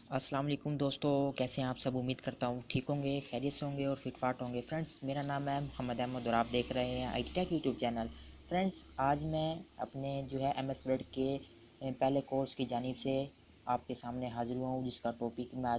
अस्सलाम वालेकुम दोस्तों, कैसे हैं आप सब। उम्मीद करता हूँ ठीक होंगे, खैरियत से होंगे और फिटफाट होंगे। फ्रेंड्स, मेरा नाम है मोहम्मद अहमद और आप देख रहे हैं I take YouTube channel. Friends, आज मैं अपने जो है एम एस वर्ड के पहले कोर्स की जानिब से आपके सामने हाजिर हुआ हूँ, जिसका टॉपिक मैं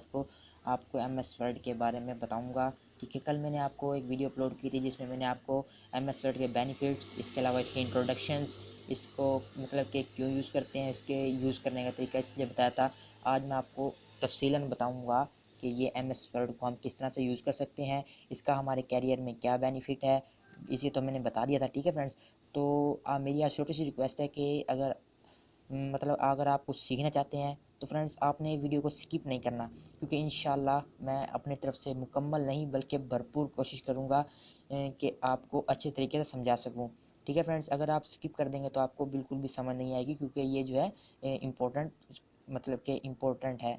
आपको एम एस वर्ड के बारे में बताऊँगा। ठीक है, कल मैंने आपको एक वीडियो अपलोड की थी जिसमें मैंने आपको एम एस वर्ड के बेनिफिट्स, इसके अलावा इसके इंट्रोडक्शंस, इसको मतलब कि क्यों यूज़ करते हैं, इसके यूज़ करने का तरीका इसलिए बताया था। आज मैं आपको तफ़सीलन बताऊंगा कि ये एम एस वर्ड को हम किस तरह से यूज़ कर सकते हैं, इसका हमारे कैरियर में क्या बेनिफिट है, इसे तो मैंने बता दिया था। ठीक है फ्रेंड्स, तो मेरी आज छोटी सी रिक्वेस्ट है कि अगर आप कुछ सीखना चाहते हैं तो फ्रेंड्स आपने वीडियो को स्किप नहीं करना, क्योंकि इंशाल्लाह मैं अपनी तरफ से मुकम्मल नहीं बल्कि भरपूर कोशिश करूँगा कि आपको अच्छे तरीके से समझा सकूँ। ठीक है फ्रेंड्स, अगर आप स्किप कर देंगे तो आपको बिल्कुल भी समझ नहीं आएगी, क्योंकि ये जो है इम्पोर्टेंट इम्पोर्टेंट है।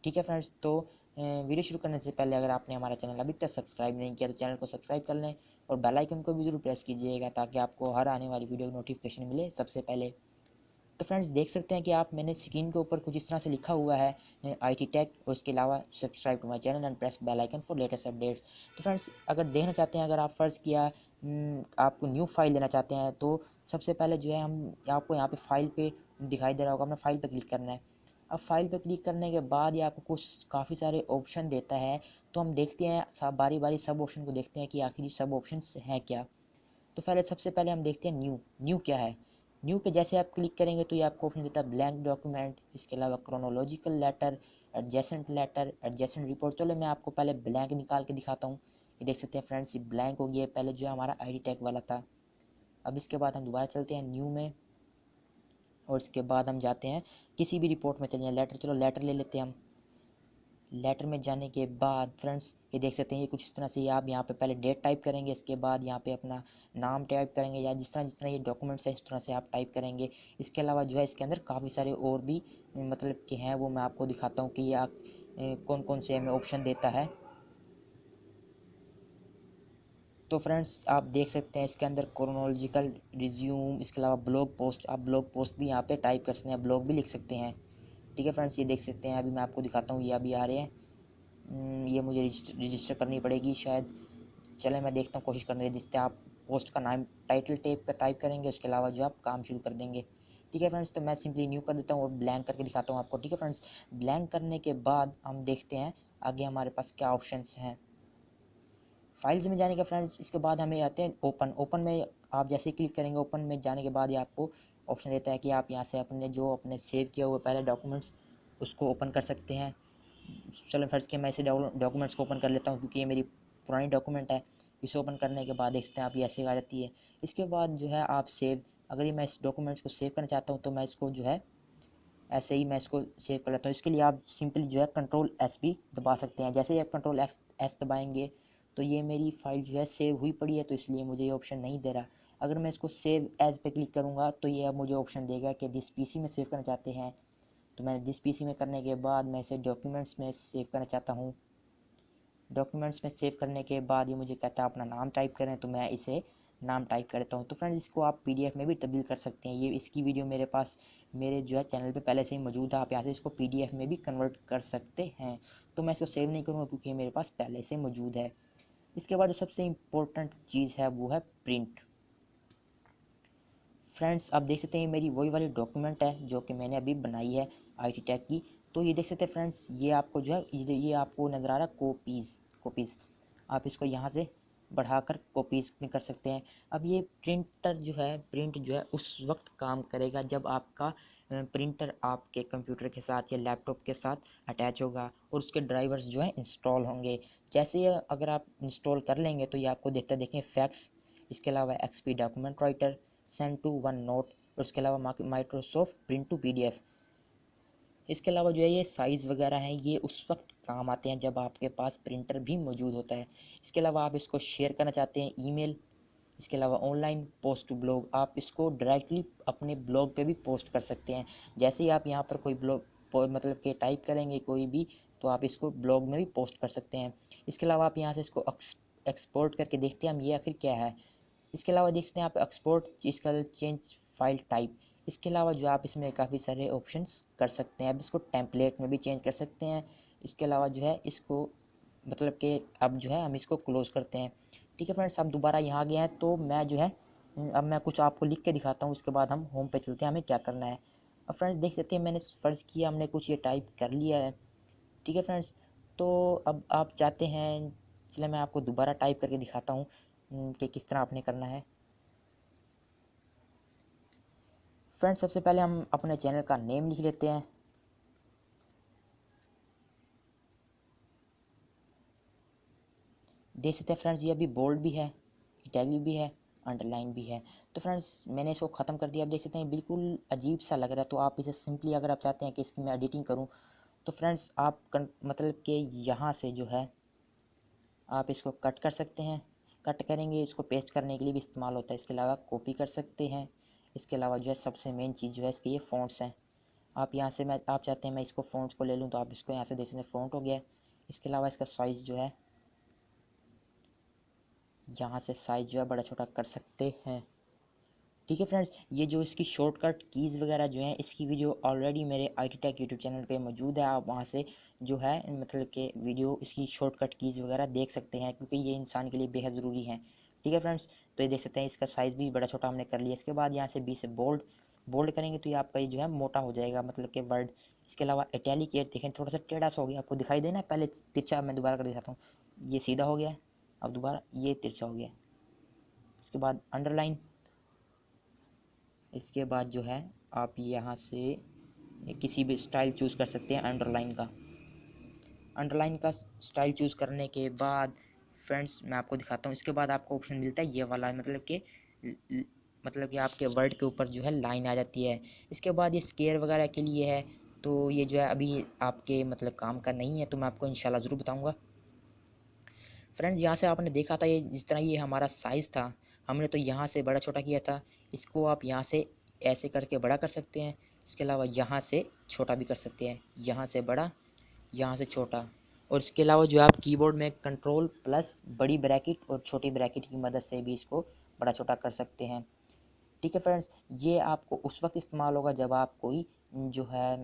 ठीक है फ्रेंड्स, तो वीडियो शुरू करने से पहले अगर आपने हमारा चैनल अभी तक सब्सक्राइब नहीं किया तो चैनल को सब्सक्राइब कर लें और बेल आइकन को भी ज़रूर प्रेस कीजिएगा, ताकि आपको हर आने वाली वीडियो की नोटिफिकेशन मिले सबसे पहले। तो फ्रेंड्स, देख सकते हैं कि आप मैंने स्क्रीन के ऊपर कुछ इस तरह से लिखा हुआ है आई टी टेक, और उसके अलावा subscribe to my channel and press bell icon for latest updates. तो फ्रेंड्स, अगर देखना चाहते हैं, अगर आप फ़र्ज़ किया आपको न्यू फाइल लेना चाहते हैं, तो सबसे पहले जो है हम आपको यहाँ पे फाइल पे दिखाई दे रहा होगा, अपना फाइल पे क्लिक करना है। अब फाइल पे क्लिक करने के बाद ये आपको कुछ काफ़ी सारे ऑप्शन देता है, तो हम देखते हैं सब बारी बारी सब ऑप्शन को देखते हैं कि आखिर ये सब ऑप्शन हैं क्या। तो पहले सबसे पहले हम देखते हैं न्यू। न्यू क्या है? न्यू पे जैसे आप क्लिक करेंगे तो ये आपको ऑप्शन देता है ब्लैंक डॉक्यूमेंट, इसके अलावा क्रोनोलॉजिकल लेटर, एडजेसेंट रिपोर्ट। चलो मैं आपको पहले ब्लैंक निकाल के दिखाता हूँ। ये देख सकते हैं फ्रेंड्स, ये ब्लैंक हो गया। पहले जो है हमारा आई डी टैग वाला था। अब इसके बाद हम दोबारा चलते हैं न्यू में, और इसके बाद हम जाते हैं किसी भी रिपोर्ट में चले जाएँ। लेटर, चलो लेटर ले लेते हैं हम। लेटर में जाने के बाद फ्रेंड्स, ये देख सकते हैं ये कुछ इस तरह से, आप यहाँ पे पहले डेट टाइप करेंगे, इसके बाद यहाँ पे अपना नाम टाइप करेंगे, या जिस तरह ये डॉक्यूमेंट्स है इस तरह से आप टाइप करेंगे। इसके अलावा जो है इसके अंदर काफ़ी सारे और भी मतलब कि हैं, वो मैं आपको दिखाता हूँ कि ये आप कौन कौन से हमें ऑप्शन देता है। तो फ्रेंड्स, आप देख सकते हैं इसके अंदर क्रोनोलॉजिकल रिज्यूम, इसके अलावा ब्लॉग पोस्ट, आप ब्लॉग पोस्ट भी यहाँ पे टाइप कर सकते हैं, ब्लॉग भी लिख सकते हैं। ठीक है फ्रेंड्स, ये देख सकते हैं, अभी मैं आपको दिखाता हूँ, ये अभी आ रहे हैं। ये मुझे रजिस्टर करनी पड़ेगी शायद। चलें मैं देखता हूँ, कोशिश करने जिससे आप पोस्ट का नाम टाइटल टाइप करेंगे, उसके अलावा जो आप काम शुरू कर देंगे। ठीक है फ्रेंड्स, तो मैं सिंपली न्यू कर देता हूँ और ब्लैंक करके दिखाता हूँ आपको। ठीक है फ्रेंड्स, ब्लैंक करने के बाद हम देखते हैं आगे हमारे पास क्या ऑप्शंस हैं। फाइल्स में जाने के फ्रेंड्स, इसके बाद हमें आते हैं ओपन। ओपन में आप जैसे ही क्लिक करेंगे, ओपन में जाने के बाद ये आपको ऑप्शन देता है कि आप यहाँ से अपने सेव किए हुए पहले डॉक्यूमेंट्स उसको ओपन कर सकते हैं। चलो फर्स्ट के मैं इसे डॉक्यूमेंट्स को ओपन कर लेता हूँ, क्योंकि ये मेरी पुरानी डॉक्यूमेंट है। इसे ओपन करने के बाद देखते हैं आप, ये ऐसे आ जाती है। इसके बाद जो है आप सेव, अगर ये मैं इस डॉक्यूमेंट्स को सेव करना चाहता हूँ तो मैं इसको जो है ऐसे ही मैं इसको सेव कर लेता हूँ। इसके लिए आप सिंपली जो है कंट्रोल एस भी दबा सकते हैं। जैसे ही आप कंट्रोल एस दबाएंगे तो ये मेरी फाइल जो है सेव हुई पड़ी है, तो इसलिए मुझे ये ऑप्शन नहीं दे रहा। अगर मैं इसको सेव एज पे क्लिक करूँगा तो ये अब मुझे ऑप्शन देगा कि जिस पीसी में सेव करना चाहते हैं। तो मैंने जिस पीसी में करने के बाद मैं इसे डॉक्यूमेंट्स में सेव करना चाहता हूँ। डॉक्यूमेंट्स में सेव करने के बाद ये मुझे कहता है अपना नाम टाइप करें, तो मैं इसे नाम टाइप करता हूँ। तो फ्रेंड्स, इसको आप पीडीएफ में भी तब्दील कर सकते हैं। ये इसकी वीडियो मेरे पास मेरे जो है चैनल पे पहले से ही मौजूद है, आप यहाँ से इसको पीडीएफ में भी कन्वर्ट कर सकते हैं। तो मैं इसको सेव नहीं करूँगा क्योंकि ये मेरे पास पहले से मौजूद है। इसके बाद जो सबसे इम्पोर्टेंट चीज़ है वो है प्रिंट। फ्रेंड्स, आप देख सकते हैं मेरी वही वाली डॉक्यूमेंट है जो कि मैंने अभी बनाई है आई टी टैग की। तो ये देख सकते हैं फ्रेंड्स, ये आपको जो है ये आपको नज़र आ रहा है कॉपीज़। आप इसको यहाँ से बढ़ाकर कॉपीज़ में कर सकते हैं। अब ये प्रिंट जो है उस वक्त काम करेगा जब आपका प्रिंटर आपके कंप्यूटर के साथ या लैपटॉप के साथ अटैच होगा और उसके ड्राइवर्स जो है इंस्टॉल होंगे। जैसे ये अगर आप इंस्टॉल कर लेंगे तो ये आपको देखें फैक्स, इसके अलावा XP document writer, send to OneNote, और उसके अलावा माइक्रोसॉफ्ट प्रिंट टू पीडीएफ। इसके अलावा जो है ये साइज़ वगैरह हैं, ये उस वक्त काम आते हैं जब आपके पास प्रिंटर भी मौजूद होता है। इसके अलावा आप इसको शेयर करना चाहते हैं ईमेल, इसके अलावा ऑनलाइन पोस्ट टू ब्लॉग, आप इसको डायरेक्टली अपने ब्लॉग पे भी पोस्ट कर सकते हैं। जैसे ही आप यहाँ पर कोई मतलब कि टाइप करेंगे कोई भी, तो आप इसको ब्लॉग में भी पोस्ट कर सकते हैं। इसके अलावा आप यहाँ से इसको एक्सपोर्ट करके देखते हैं हम, ये आखिर क्या है। इसके अलावा देख सकते हैं आप एक्सपोर्ट, इसका चेंज फाइल टाइप, इसके अलावा जो आप इसमें काफ़ी सारे ऑप्शंस कर सकते हैं। अब इसको टेम्पलेट में भी चेंज कर सकते हैं। इसके अलावा जो है इसको मतलब कि अब जो है हम इसको क्लोज़ करते हैं। ठीक है फ्रेंड्स, अब दोबारा यहाँ गए हैं तो मैं जो है अब मैं कुछ आपको लिख के दिखाता हूँ, उसके बाद हम होम पे चलते हैं हमें क्या करना है। अब फ्रेंड्स देख सकते हैं मैंने फ़र्ज़ किया हमने कुछ ये टाइप कर लिया है। ठीक है फ्रेंड्स, तो अब आप चाहते हैं, चलिए मैं आपको दोबारा टाइप करके दिखाता हूँ कि किस तरह आपने करना है। फ्रेंड्स सबसे पहले हम अपने चैनल का नेम लिख लेते हैं। देख सकते हैं फ्रेंड्स ये अभी बोल्ड भी है, इटैलिक भी है, अंडरलाइन भी है। तो फ्रेंड्स मैंने इसको ख़त्म कर दिया। अब देख सकते हैं बिल्कुल अजीब सा लग रहा है, तो आप इसे सिंपली अगर आप चाहते हैं कि इसकी मैं एडिटिंग करूं तो फ्रेंड्स आप मतलब कि यहाँ से जो है आप इसको कट कर सकते हैं। कट करेंगे, इसको पेस्ट करने के लिए भी इस्तेमाल होता है। इसके अलावा कॉपी कर सकते हैं। इसके अलावा जो है सबसे मेन चीज़ जो है इसके ये फ़ॉन्ट्स हैं। आप यहाँ से मैं आप चाहते हैं मैं इसको फ़ॉन्ट्स को ले लूँ तो आप इसको यहाँ से देख सकते हैं फ़ॉन्ट हो गया है। इसके अलावा इसका साइज़ जो है यहाँ से साइज़ जो है बड़ा छोटा कर सकते हैं। ठीक है फ्रेंड्स, ये जो इसकी शॉर्टकट कीज़ वगैरह जो हैं इसकी वीडियो ऑलरेडी मेरे IT टेक यूट्यूब चैनल पे मौजूद है। आप वहाँ से जो है मतलब कि वीडियो इसकी शॉर्टकट कीज़ वगैरह देख सकते हैं, क्योंकि ये इंसान के लिए बेहद ज़रूरी है। ठीक है फ्रेंड्स, तो ये देख सकते हैं इसका साइज़ भी बड़ा छोटा हमने कर लिया। इसके बाद यहाँ से बी से बोल्ड बोल्ड करेंगे तो ये आपका ये जो है मोटा हो जाएगा मतलब कि वर्ड। इसके अलावा इटैलिक ये देखें थोड़ा सा टेढ़ा सा हो गया, आपको दिखाई देना पहले तिरछा, मैं दोबारा कर दिखाता हूँ। ये सीधा हो गया, अब दोबारा ये तिरछा हो गया। इसके बाद अंडरलाइन, इसके बाद जो है आप यहाँ से किसी भी स्टाइल चूज़ कर सकते हैं अंडरलाइन का स्टाइल चूज़ करने के बाद फ्रेंड्स मैं आपको दिखाता हूँ। इसके बाद आपको ऑप्शन मिलता है ये वाला, मतलब कि आपके वर्ड के ऊपर जो है लाइन आ जाती है। इसके बाद ये स्केयर वगैरह के लिए है, तो ये जो है अभी आपके मतलब काम का नहीं है, तो मैं आपको इंशाल्लाह ज़रूर बताऊँगा। फ्रेंड्स यहाँ से आपने देखा था ये जिस तरह ये हमारा साइज़ था, हमने तो यहाँ से बड़ा छोटा किया था। इसको आप यहाँ से ऐसे करके बड़ा कर सकते हैं। इसके अलावा यहाँ से छोटा भी कर सकते हैं, यहाँ से बड़ा, यहाँ से छोटा। और इसके अलावा जो आप कीबोर्ड में कंट्रोल प्लस बड़ी ब्रैकेट और छोटी ब्रैकेट की मदद से भी इसको बड़ा छोटा कर सकते हैं। ठीक है फ्रेंड्स, ये आपको उस वक्त इस्तेमाल होगा जब आप कोई जो है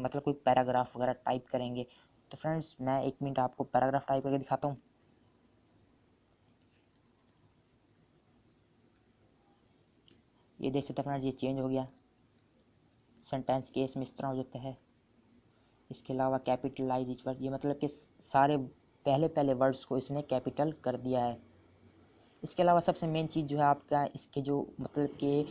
मतलब कोई पैराग्राफ वगैरह टाइप करेंगे। तो फ्रेंड्स मैं 1 मिनट आपको पैराग्राफ टाइप करके दिखाता हूँ। ये देख सकते हैं फ्रेंड्स, ये चेंज हो गया। सेंटेंस केस में इस तरह हो जाता है। इसके अलावा कैपिटलाइज इस पर, ये मतलब कि सारे पहले पहले वर्ड्स को इसने कैपिटल कर दिया है। इसके अलावा सबसे मेन चीज़ जो है आपका इसके जो मतलब कि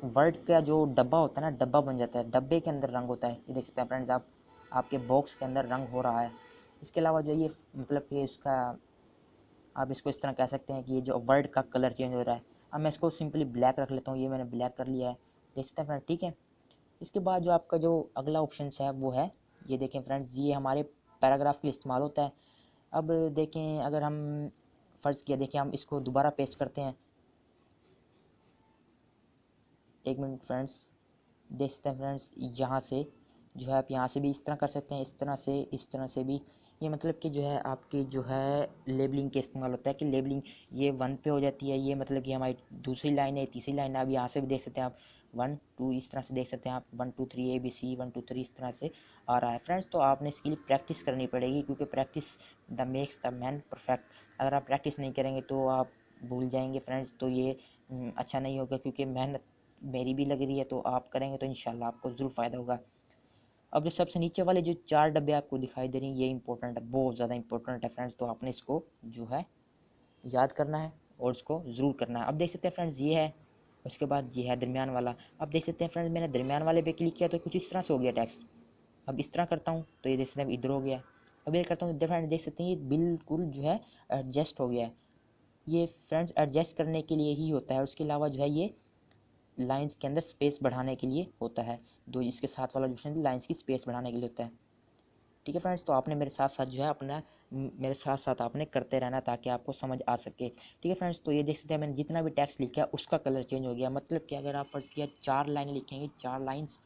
वर्ड का जो डब्बा होता है ना, डब्बा बन जाता है, डब्बे के अंदर रंग होता है। ये देख सकते हैं फ्रेंड्स, आप आपके बॉक्स के अंदर रंग हो रहा है। इसके अलावा जो ये मतलब कि इसका आप इसको इस तरह कह सकते हैं कि ये जो वर्ड का कलर चेंज हो रहा है। अब मैं इसको सिंपली ब्लैक रख लेता हूँ, ये मैंने ब्लैक कर लिया है। देख सकते हैं फ्रेंड, ठीक है। इसके बाद जो आपका जो अगला ऑप्शन है वो है, ये देखें फ्रेंड्स, ये हमारे पैराग्राफ के लिए इस्तेमाल होता है। अब देखें अगर हम फ़र्ज़ किया, देखिए हम इसको दोबारा पेस्ट करते हैं। 1 मिनट फ्रेंड्स, देख सकते हैं फ्रेंड्स, यहाँ से जो है आप यहाँ से भी इस तरह कर सकते हैं, इस तरह से भी। ये मतलब कि जो है आपकी जो है लेबलिंग के इस्तेमाल होता है कि लेबलिंग ये 1 पे हो जाती है। ये मतलब कि हमारी दूसरी लाइन है, तीसरी लाइन है। अब यहाँ से भी देख सकते हैं आप 1 2 इस तरह से देख सकते हैं आप 1 2 3 ABC 1 2 3 इस तरह से आ रहा है फ्रेंड्स। तो आपने इसके लिए प्रैक्टिस करनी पड़ेगी, क्योंकि practice the makes the man perfect. अगर आप प्रैक्टिस नहीं करेंगे तो आप भूल जाएंगे फ्रेंड्स, तो ये अच्छा नहीं होगा। क्योंकि मेहनत मेरी भी लग रही है, तो आप करेंगे तो इंशाल्लाह आपको ज़रूर फ़ायदा होगा। अब जो सबसे नीचे वाले जो 4 डब्बे आपको दिखाई दे रही हैं, ये इंपॉर्टेंट है, बहुत ज़्यादा इंपॉर्टेंट है फ्रेंड्स। तो आपने इसको जो है याद करना है और इसको ज़रूर करना है। अब देख सकते हैं फ्रेंड्स, ये है, उसके बाद ये है दरमियान वाला। अब देख सकते हैं फ्रेंड्स, मैंने दरमियान वाले पे क्लिक किया तो कुछ इस तरह से हो गया टेक्स्ट। अब इस तरह करता हूँ तो ये देख सकते हैं इधर हो गया। अब ये करता हूँ तो फ्रेंड्स देख सकते हैं ये बिल्कुल जो है एडजस्ट हो गया है। ये फ्रेंड्स एडजस्ट करने के लिए ही होता है। उसके अलावा जो है ये लाइंस के अंदर स्पेस बढ़ाने के लिए होता है। दो इसके साथ वाला ऑप्शन लाइंस की स्पेस बढ़ाने के लिए होता है। ठीक है फ्रेंड्स, तो आपने मेरे साथ साथ जो है अपना मेरे साथ साथ आपने करते रहना ताकि आपको समझ आ सके। ठीक है फ्रेंड्स, तो ये देख सकते हैं मैंने जितना भी टेक्स्ट लिखा है उसका कलर चेंज हो गया। मतलब कि अगर आप फर्ज किया 4 लाइनें लिखेंगे, 4 लाइन्स,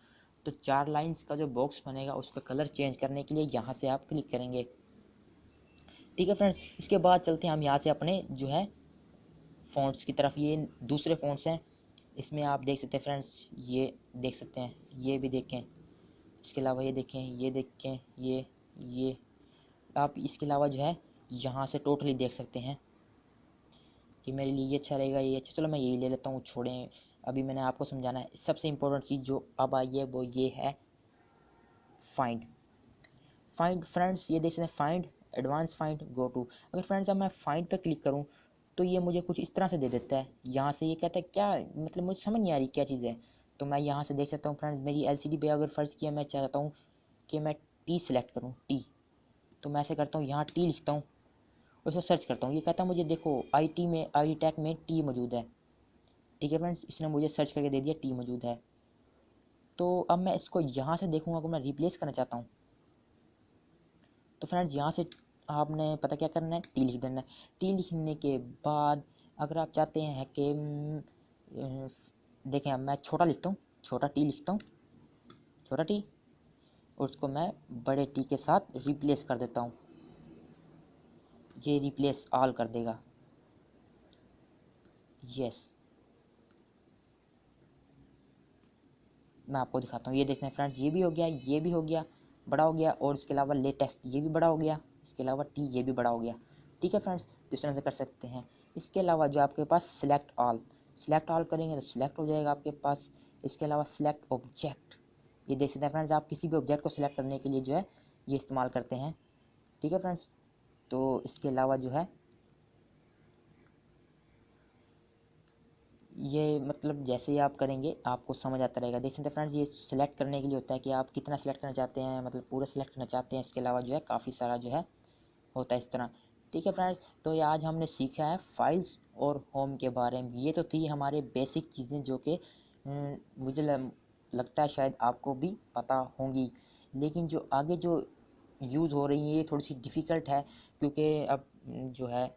तो 4 लाइन्स का जो बॉक्स बनेगा उसका कलर चेंज करने के लिए यहाँ से आप क्लिक करेंगे। ठीक है फ्रेंड्स, इसके बाद चलते हैं हम यहाँ से अपने जो है फ़ॉन्ट्स की तरफ। ये दूसरे फ़ॉन्ट्स हैं, इसमें आप देख सकते हैं फ्रेंड्स, ये देख सकते हैं, ये भी देखें। इसके अलावा ये देखें, ये देखें, ये आप इसके अलावा जो है यहाँ से टोटली देख सकते हैं कि मेरे लिए ये अच्छा रहेगा, ये अच्छा, चलो मैं यही ले लेता हूँ, छोड़ें। अभी मैंने आपको समझाना है। सबसे इम्पोर्टेंट चीज़ जो अब आई है वो ये है फाइंड। फाइंड फ्रेंड्स, ये देख सकते हैं, find, advance find, go to. अगर फ्रेंड्स अब मैं फाइंड पर क्लिक करूँ तो ये मुझे कुछ इस तरह से दे देता है। यहाँ से ये कहता है क्या, मतलब मुझे समझ नहीं आ रही क्या चीज़ है। तो मैं यहाँ से देख सकता हूँ फ्रेंड्स, मेरी एलसीडी पे अगर फ़र्ज़ किया मैं चाहता हूँ कि मैं टी सेलेक्ट करूँ, टी, तो मैं ऐसे करता हूँ, यहाँ टी लिखता हूँ, उसको सर्च करता हूँ। ये कहता है मुझे देखो IT में, आई टैग में टी मौजूद है। ठीक है फ्रेंड्स, इसने मुझे सर्च करके दे दिया टी मौजूद है। तो अब मैं इसको यहाँ से देखूँगा, अगर मैं रिप्लेस करना चाहता हूँ तो फ्रेंड्स यहाँ से आपने पता क्या करना है, टी लिख देना है। टी लिखने के बाद अगर आप चाहते हैं कि देखें, अब मैं छोटा लिखता हूँ, छोटा टी लिखता हूँ, छोटा टी, और उसको मैं बड़े टी के साथ रिप्लेस कर देता हूँ। ये रिप्लेस ऑल कर देगा, यस। मैं आपको दिखाता हूँ, ये देखते हैं फ्रेंड्स, ये भी हो गया, ये भी हो गया, बड़ा हो गया, और इसके अलावा लेटेस्ट ये भी बड़ा हो गया, इसके अलावा टी ये भी बड़ा हो गया। ठीक है फ्रेंड्स, इस तरह से कर सकते हैं। इसके अलावा जो आपके पास सिलेक्ट ऑल करेंगे तो सिलेक्ट हो जाएगा आपके पास। इसके अलावा सिलेक्ट ऑब्जेक्ट, ये देख सकते हैं फ्रेंड्स, आप किसी भी ऑब्जेक्ट को सिलेक्ट करने के लिए जो है ये इस्तेमाल करते हैं। ठीक है फ्रेंड्स, तो इसके अलावा जो है ये मतलब जैसे ही आप करेंगे आपको समझ आता रहेगा। देख सकते हैं फ्रेंड्स, ये सिलेक्ट करने के लिए होता है कि आप कितना सिलेक्ट करना चाहते हैं, मतलब पूरा सिलेक्ट करना चाहते हैं। इसके अलावा जो है काफ़ी सारा जो है होता है इस तरह। ठीक है फ्रेंड्स, तो ये आज हमने सीखा है फाइल्स और होम के बारे में। ये तो थी हमारे बेसिक चीज़ें जो कि मुझे लगता है शायद आपको भी पता होंगी, लेकिन जो आगे जो यूज़ हो रही है ये थोड़ी सी डिफ़िकल्ट है, क्योंकि अब जो है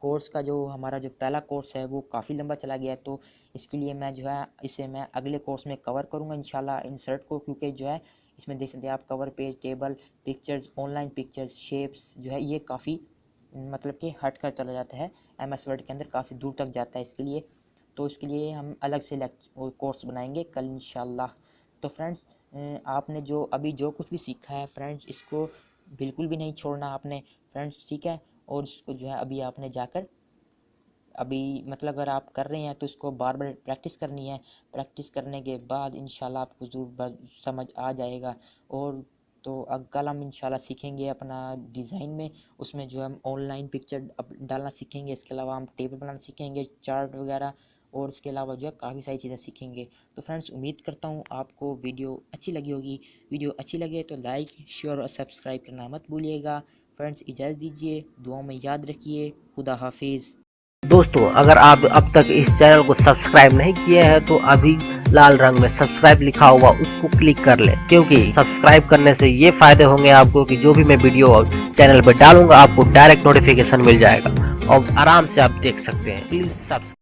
कोर्स का जो हमारा जो पहला कोर्स है वो काफ़ी लंबा चला गया है। तो इसके लिए मैं जो है इसे मैं अगले कोर्स में कवर करूँगा इंशाल्लाह इंसर्ट को, क्योंकि जो है इसमें देख सकते हैं आप cover page, table, pictures, online pictures, shapes जो है ये काफ़ी मतलब कि हट कर चला जाता है, MS वर्ड के अंदर काफ़ी दूर तक जाता है इसके लिए। तो इसके लिए हम अलग से कोर्स बनाएंगे कल इंशाल्लाह। तो फ्रेंड्स, आपने जो अभी जो कुछ भी सीखा है फ्रेंड्स, इसको बिल्कुल भी नहीं छोड़ना आपने फ्रेंड्स, ठीक है। और इसको जो है अभी आपने जाकर अभी मतलब अगर आप कर रहे हैं तो इसको बार बार प्रैक्टिस करनी है। प्रैक्टिस करने के बाद इंशाल्लाह आपको ज़रूर समझ आ जाएगा। और तो कल हम इंशाल्लाह सीखेंगे अपना डिज़ाइन में, उसमें जो हम ऑनलाइन पिक्चर डालना सीखेंगे। इसके अलावा हम टेबल बनाना सीखेंगे, चार्ट वगैरह, और इसके अलावा जो है काफ़ी सारी चीज़ें सीखेंगे। तो फ्रेंड्स, उम्मीद करता हूँ आपको वीडियो अच्छी लगी होगी। वीडियो अच्छी लगे तो लाइक, शेयर और सब्सक्राइब करना मत भूलिएगा। फ्रेंड्स, इजाज़त दीजिए, दुआओं में याद रखिए। खुदा हाफिज़। दोस्तों, अगर आप अब तक इस चैनल को सब्सक्राइब नहीं किए हैं तो अभी लाल रंग में सब्सक्राइब लिखा हुआ उसको क्लिक कर लें, क्योंकि सब्सक्राइब करने से ये फायदे होंगे आपको कि जो भी मैं वीडियो चैनल पर डालूंगा आपको डायरेक्ट नोटिफिकेशन मिल जाएगा और आराम से आप देख सकते हैं। Please subscribe.